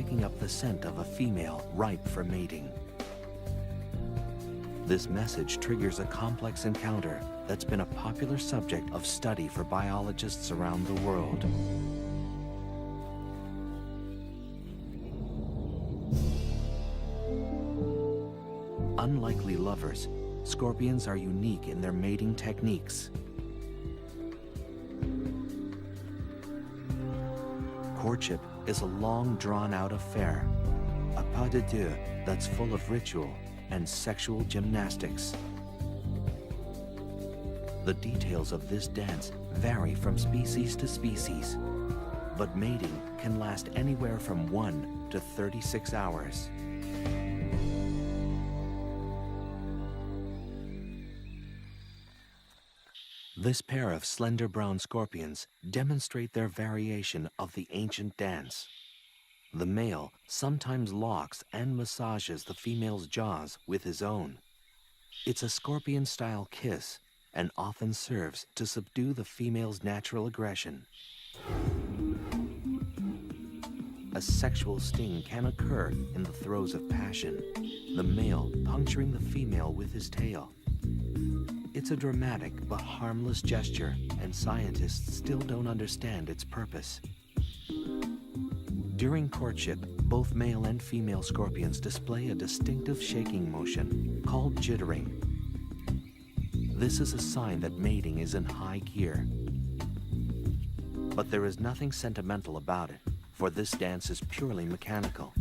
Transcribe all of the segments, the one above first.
picking up the scent of a female ripe for mating. This message triggers a complex encounter that's been a popular subject of study for biologists around the world. Unlikely lovers, scorpions are unique in their mating techniques. Courtship is a long, drawn-out affair, a pas de deux that's full of ritual and sexual gymnastics. The details of this dance vary from species to species, but mating can last anywhere from 1 to 36 hours. This pair of slender brown scorpions demonstrate their variation of the ancient dance. The male sometimes locks and massages the female's jaws with his own. It's a scorpion-style kiss and often serves to subdue the female's natural aggression. A sexual sting can occur in the throes of passion, the male puncturing the female with his tail. It's a dramatic but harmless gesture, and scientists still don't understand its purpose. During courtship, both male and female scorpions display a distinctive shaking motion called jittering. This is a sign that mating is in high gear. But there is nothing sentimental about it, for this dance is purely mechanical.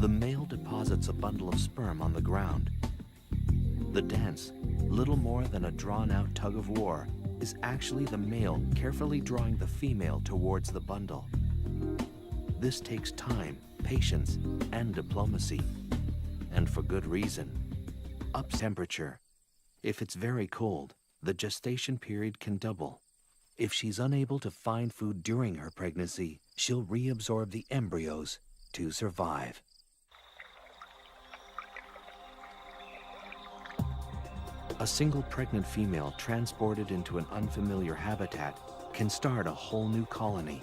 The male deposits a bundle of sperm on the ground. The dance, little more than a drawn-out tug-of-war, is actually the male carefully drawing the female towards the bundle. This takes time, patience, and diplomacy. And for good reason. Up temperature. If it's very cold, the gestation period can double. If she's unable to find food during her pregnancy, she'll reabsorb the embryos to survive. A single pregnant female transported into an unfamiliar habitat can start a whole new colony.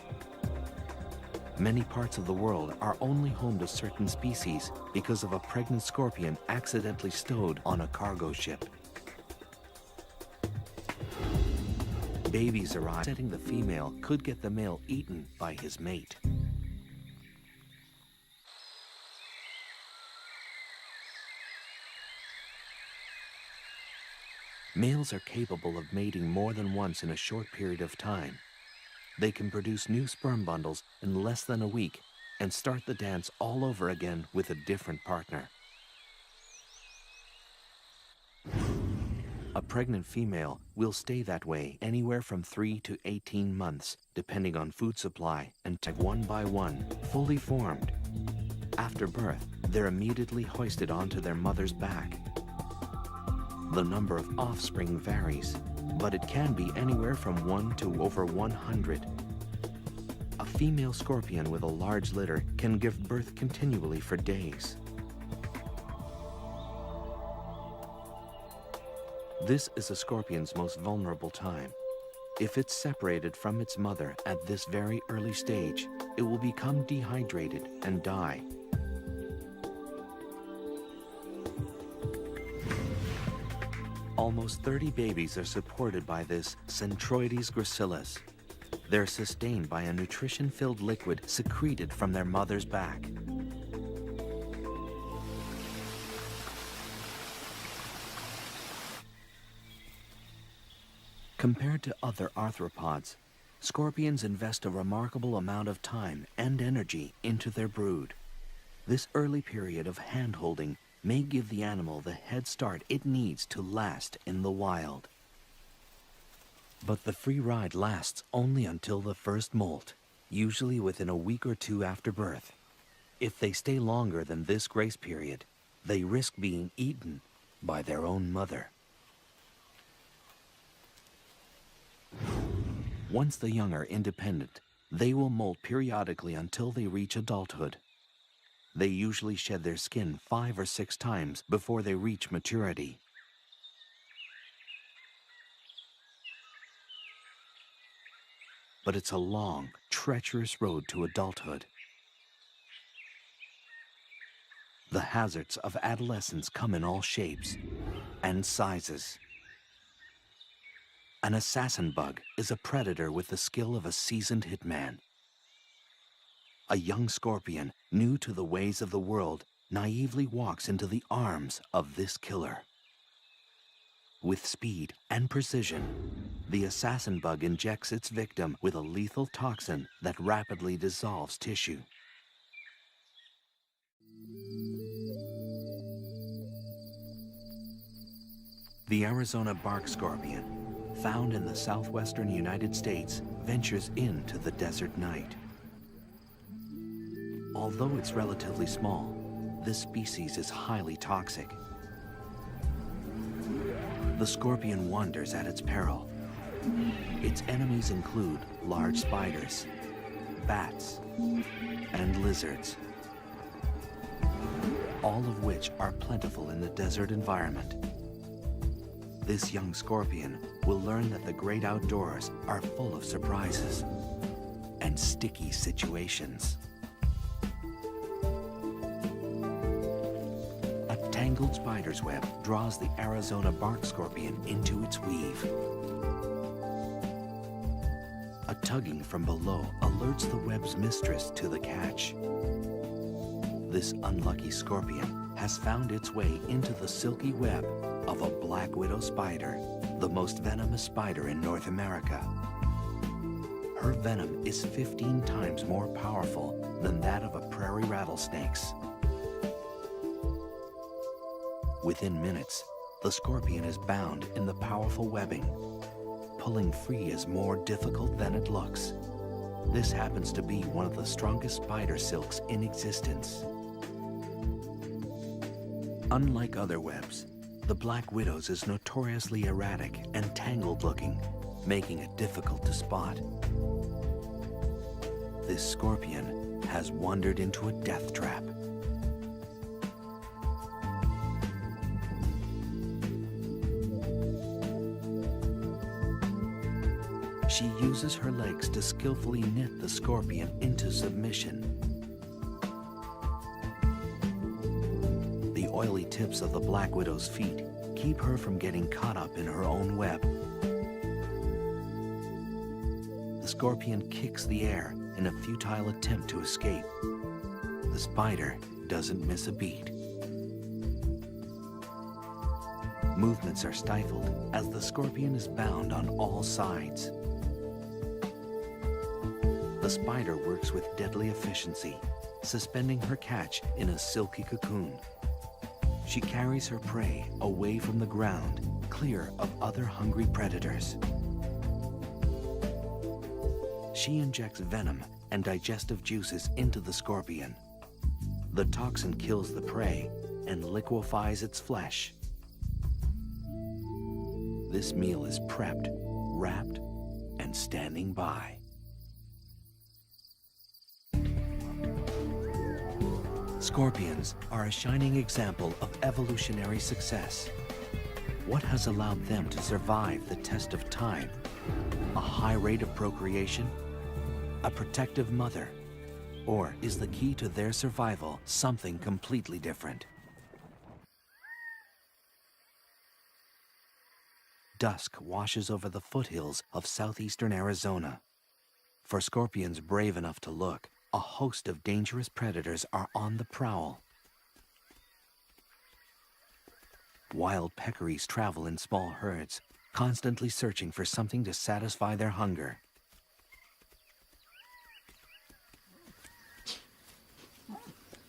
Many parts of the world are only home to certain species because of a pregnant scorpion accidentally stowed on a cargo ship. Babies arrive, setting the female could get the male eaten by his mate. Males are capable of mating more than once in a short period of time. They can produce new sperm bundles in less than a week and start the dance all over again with a different partner. A pregnant female will stay that way anywhere from 3 to 18 months, depending on food supply, and one by one, fully formed. After birth, they're immediately hoisted onto their mother's back. The number of offspring varies, but it can be anywhere from 1 to over 100. A female scorpion with a large litter can give birth continually for days. This is a scorpion's most vulnerable time. If it's separated from its mother at this very early stage, it will become dehydrated and die. Almost 30 babies are supported by this Centroides gracilis. They're sustained by a nutrition-filled liquid secreted from their mother's back. Compared to other arthropods, scorpions invest a remarkable amount of time and energy into their brood. This early period of hand-holding may give the animal the head start it needs to last in the wild. But the free ride lasts only until the first molt, usually within a week or two after birth. If they stay longer than this grace period, they risk being eaten by their own mother. Once the young are independent, they will molt periodically until they reach adulthood. They usually shed their skin 5 or 6 times before they reach maturity. But it's a long, treacherous road to adulthood. The hazards of adolescence come in all shapes and sizes. An assassin bug is a predator with the skill of a seasoned hitman. A young scorpion, new to the ways of the world, naively walks into the arms of this killer. With speed and precision, the assassin bug injects its victim with a lethal toxin that rapidly dissolves tissue. The Arizona bark scorpion, found in the southwestern United States, ventures into the desert night. Although it's relatively small, this species is highly toxic. The scorpion wanders at its peril. Its enemies include large spiders, bats, and lizards, all of which are plentiful in the desert environment. This young scorpion will learn that the great outdoors are full of surprises and sticky situations. A tangled spider's web draws the Arizona bark scorpion into its weave. A tugging from below alerts the web's mistress to the catch. This unlucky scorpion has found its way into the silky web of a black widow spider, the most venomous spider in North America. Her venom is 15 times more powerful than that of a prairie rattlesnake's. Within minutes, the scorpion is bound in the powerful webbing. Pulling free is more difficult than it looks. This happens to be one of the strongest spider silks in existence. Unlike other webs, the black widow's is notoriously erratic and tangled looking, making it difficult to spot. This scorpion has wandered into a death trap. She uses her legs to skillfully knit the scorpion into submission. The oily tips of the black widow's feet keep her from getting caught up in her own web. The scorpion kicks the air in a futile attempt to escape. The spider doesn't miss a beat. Movements are stifled as the scorpion is bound on all sides. The spider works with deadly efficiency, suspending her catch in a silky cocoon. She carries her prey away from the ground, clear of other hungry predators. She injects venom and digestive juices into the scorpion. The toxin kills the prey and liquefies its flesh. This meal is prepped, wrapped, and standing by. Scorpions are a shining example of evolutionary success. What has allowed them to survive the test of time? A high rate of procreation? A protective mother? Or is the key to their survival something completely different? Dusk washes over the foothills of southeastern Arizona. For scorpions brave enough to look, a host of dangerous predators are on the prowl. Wild peccaries travel in small herds, constantly searching for something to satisfy their hunger.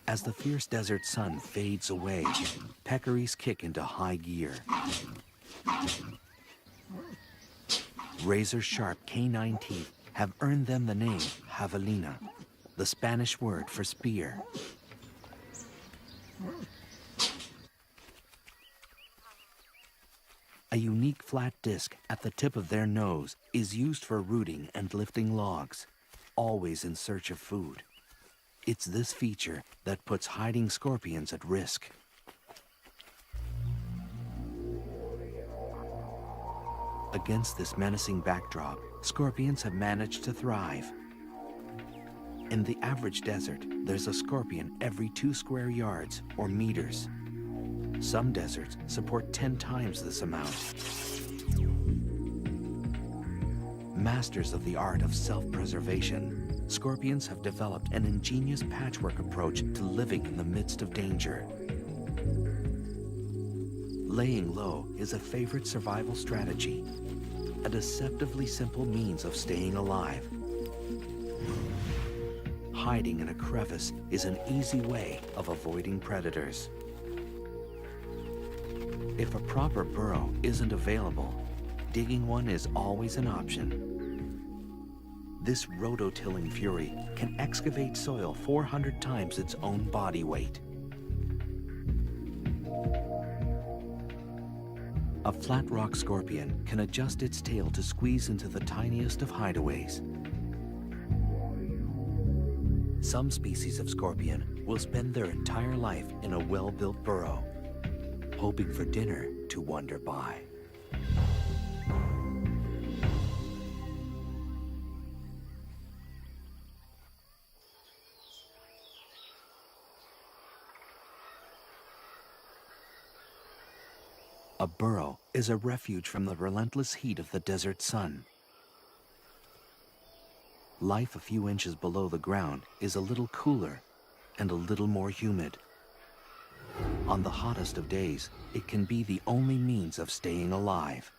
As the fierce desert sun fades away, peccaries kick into high gear. Razor-sharp canine teeth have earned them the name javelina, the Spanish word for spear. A unique flat disc at the tip of their nose is used for rooting and lifting logs, always in search of food. It's this feature that puts hiding scorpions at risk. Against this menacing backdrop, scorpions have managed to thrive. In the average desert, there's a scorpion every 2 square yards or meters. Some deserts support 10 times this amount. Masters of the art of self-preservation, scorpions have developed an ingenious patchwork approach to living in the midst of danger. Laying low is a favorite survival strategy, a deceptively simple means of staying alive. Hiding in a crevice is an easy way of avoiding predators. If a proper burrow isn't available, digging one is always an option. This rototilling fury can excavate soil 400 times its own body weight. A flat rock scorpion can adjust its tail to squeeze into the tiniest of hideaways. Some species of scorpion will spend their entire life in a well-built burrow, hoping for dinner to wander by. A burrow is a refuge from the relentless heat of the desert sun. Life a few inches below the ground is a little cooler and a little more humid. On the hottest of days, it can be the only means of staying alive.